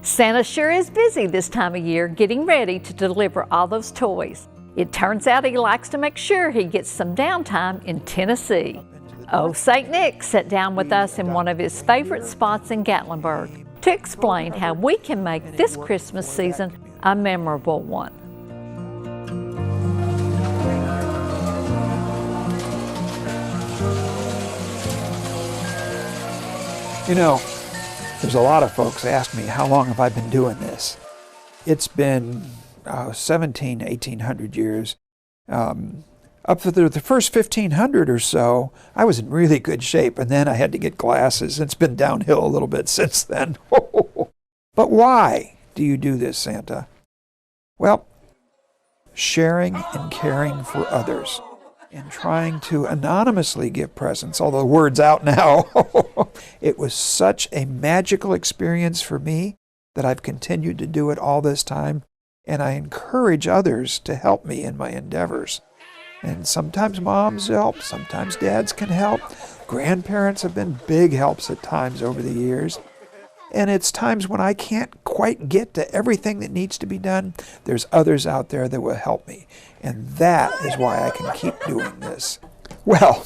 Santa sure is busy this time of year getting ready to deliver all those toys. It turns out he likes to make sure he gets some downtime in Tennessee. Oh, St. Nick sat down with us in one of his favorite spots in Gatlinburg to explain how we can make this Christmas season a memorable one. You know, there's a lot of folks ask me, how long have I been doing this? It's been 1800 years. Up to the first 1500 or so, I was in really good shape, and then I had to get glasses. It's been downhill a little bit since then. But why do you do this, Santa? Well, sharing and caring for others and trying to anonymously give presents, although the word's out now. It was such a magical experience for me that I've continued to do it all this time, and I encourage others to help me in my endeavors. And sometimes moms help, sometimes dads can help. Grandparents have been big helps at times over the years. And it's times when I can't quite get to everything that needs to be done, there's others out there that will help me. And that is why I can keep doing this. Well,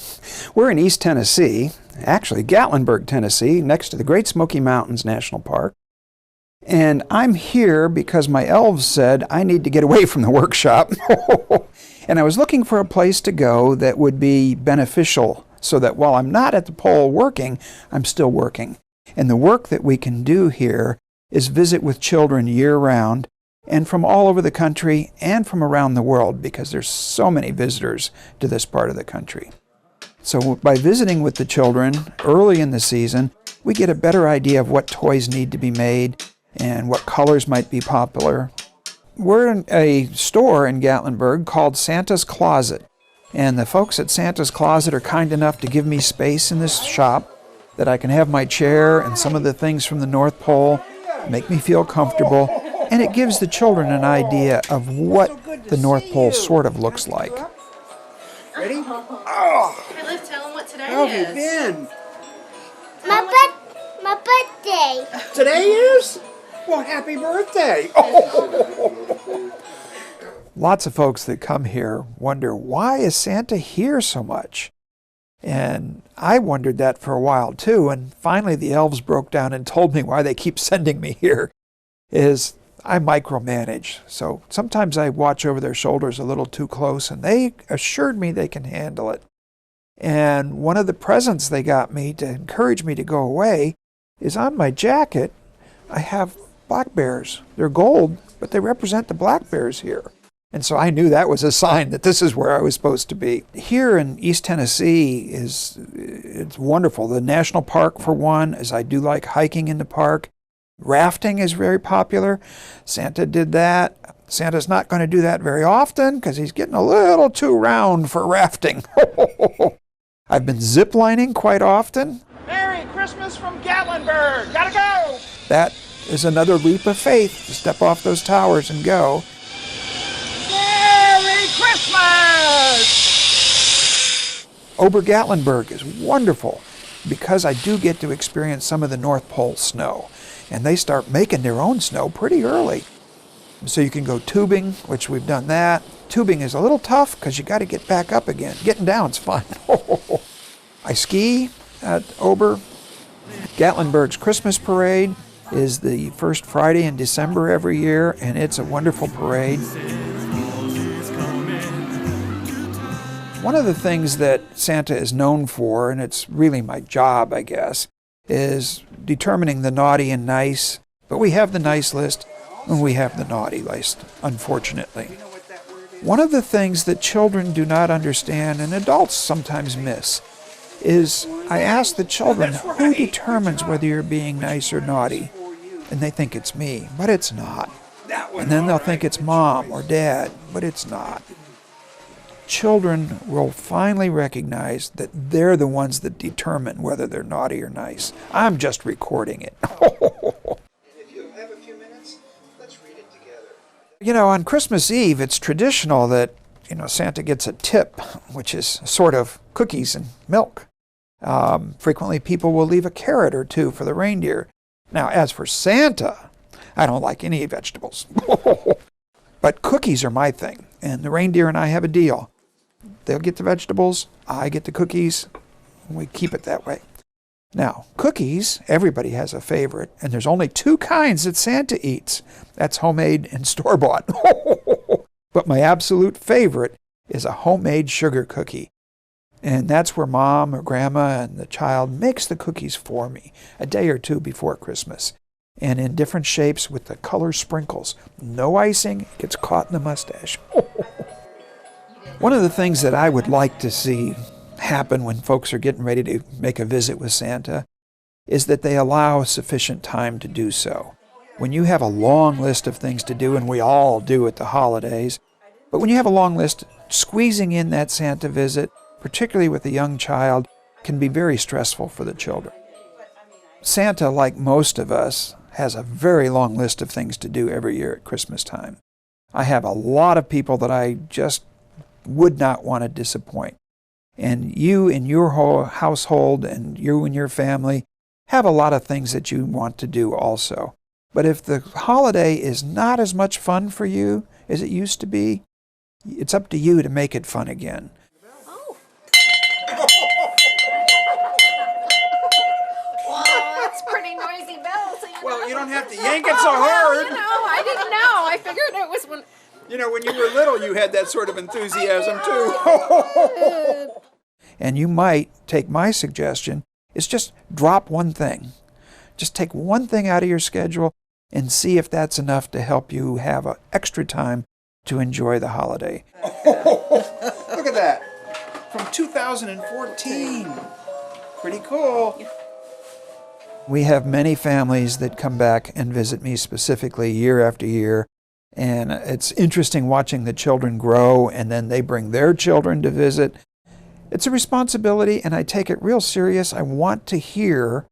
we're in East Tennessee, actually Gatlinburg, Tennessee, next to the Great Smoky Mountains National Park. And I'm here because my elves said I need to get away from the workshop. And I was looking for a place to go that would be beneficial so that while I'm not at the pole working, I'm still working. And the work that we can do here is visit with children year-round and from all over the country and from around the world, because there's so many visitors to this part of the country. So by visiting with the children early in the season, we get a better idea of what toys need to be made and what colors might be popular. We're in a store in Gatlinburg called Santa's Closet, and the folks at Santa's Closet are kind enough to give me space in this shop that I can have my chair and some of the things from the North Pole, make me feel comfortable, and it gives the children an idea of what the North Pole sort of looks like. Ready? Hey, Liv, tell them what today How is. have you been? My birthday. Today is? Well, happy birthday. Lots of folks that come here wonder, why is Santa here so much? And I wondered that for a while too, and finally the elves broke down and told me why they keep sending me here. Is I micromanage, so sometimes I watch over their shoulders a little too close, and they assured me they can handle it. And one of the presents they got me to encourage me to go away is on my jacket, I have black bears. They're gold, but they represent the black bears here. And so I knew that was a sign that this is where I was supposed to be. Here in East Tennessee it's wonderful. The national park, for one, as I do like hiking in the park. Rafting is very popular. Santa did that. Santa's not going to do that very often because he's getting a little too round for rafting. I've been ziplining quite often. Merry Christmas from Gatlinburg. Gotta go! That is another leap of faith to step off those towers and go. Merry Christmas! Ober-Gatlinburg is wonderful because I do get to experience some of the North Pole snow. And they start making their own snow pretty early. So you can go tubing, which we've done that. Tubing is a little tough because you got to get back up again. Getting down's fun. I ski at Ober. Gatlinburg's Christmas parade is the first Friday in December every year, and it's a wonderful parade. One of the things that Santa is known for, and it's really my job, I guess, is determining the naughty and nice. But we have the nice list and we have the naughty list, unfortunately. One of the things that children do not understand and adults sometimes miss is I ask the children, who determines whether you're being nice or naughty? And they think it's me, but it's not. And then they'll think it's mom or dad, but it's not. Children will finally recognize that they're the ones that determine whether they're naughty or nice. I'm just recording it. If you have a few minutes, let's read it together. You know, on Christmas Eve, it's traditional that, Santa gets a tip, which is sort of cookies and milk. Frequently, people will leave a carrot or two for the reindeer. Now, as for Santa, I don't like any vegetables. But cookies are my thing, and the reindeer and I have a deal. They'll get the vegetables, I get the cookies, and we keep it that way. Now, cookies, everybody has a favorite, and there's only two kinds that Santa eats. That's homemade and store-bought. But my absolute favorite is a homemade sugar cookie. And that's where Mom or Grandma and the child makes the cookies for me a day or two before Christmas. And in different shapes with the color sprinkles. No icing, it gets caught in the mustache. One of the things that I would like to see happen when folks are getting ready to make a visit with Santa is that they allow sufficient time to do so. When you have a long list of things to do, and we all do at the holidays, but when you have a long list, squeezing in that Santa visit, particularly with a young child, can be very stressful for the children. Santa, like most of us, has a very long list of things to do every year at Christmas time. I have a lot of people that I just would not want to disappoint. And you in your whole household and you and your family have a lot of things that you want to do also. But if the holiday is not as much fun for you as it used to be, it's up to you to make it fun again. Oh. Well, that's pretty noisy bells. Well, you don't have to yank it so hard. I didn't know. I figured it was when... When you were little, you had that sort of enthusiasm too. And you might take my suggestion, is just drop one thing. Just take one thing out of your schedule and see if that's enough to help you have extra time to enjoy the holiday. Look at that. From 2014. Pretty cool. We have many families that come back and visit me specifically year after year. And it's interesting watching the children grow, and then they bring their children to visit. It's a responsibility, and I take it real serious. I want to hear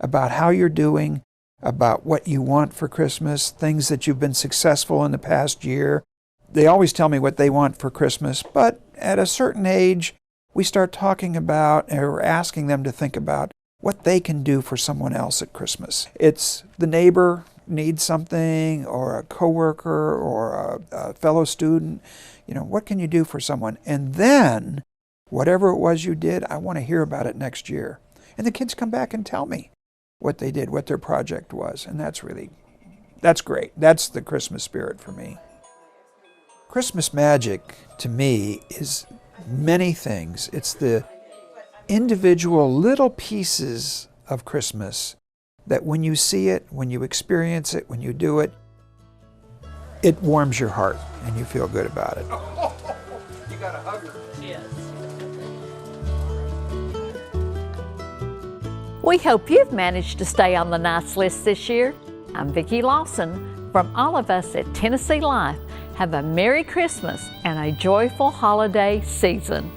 about how you're doing, about what you want for Christmas, things that you've been successful in the past year. They always tell me what they want for Christmas, but at a certain age, we start talking about or asking them to think about what they can do for someone else at Christmas. It's the neighbor needs something, or a coworker, or a fellow student. What can you do for someone? And then, whatever it was you did, I want to hear about it next year. And the kids come back and tell me what they did, what their project was. And that's great. That's the Christmas spirit for me. Christmas magic, to me, is many things. It's the individual little pieces of Christmas that when you see it, when you experience it, when you do it, it warms your heart and you feel good about it. You got a hugger. Yes. We hope you've managed to stay on the nice list this year. I'm Vicki Lawson. From all of us at Tennessee Life, have a Merry Christmas and a joyful holiday season.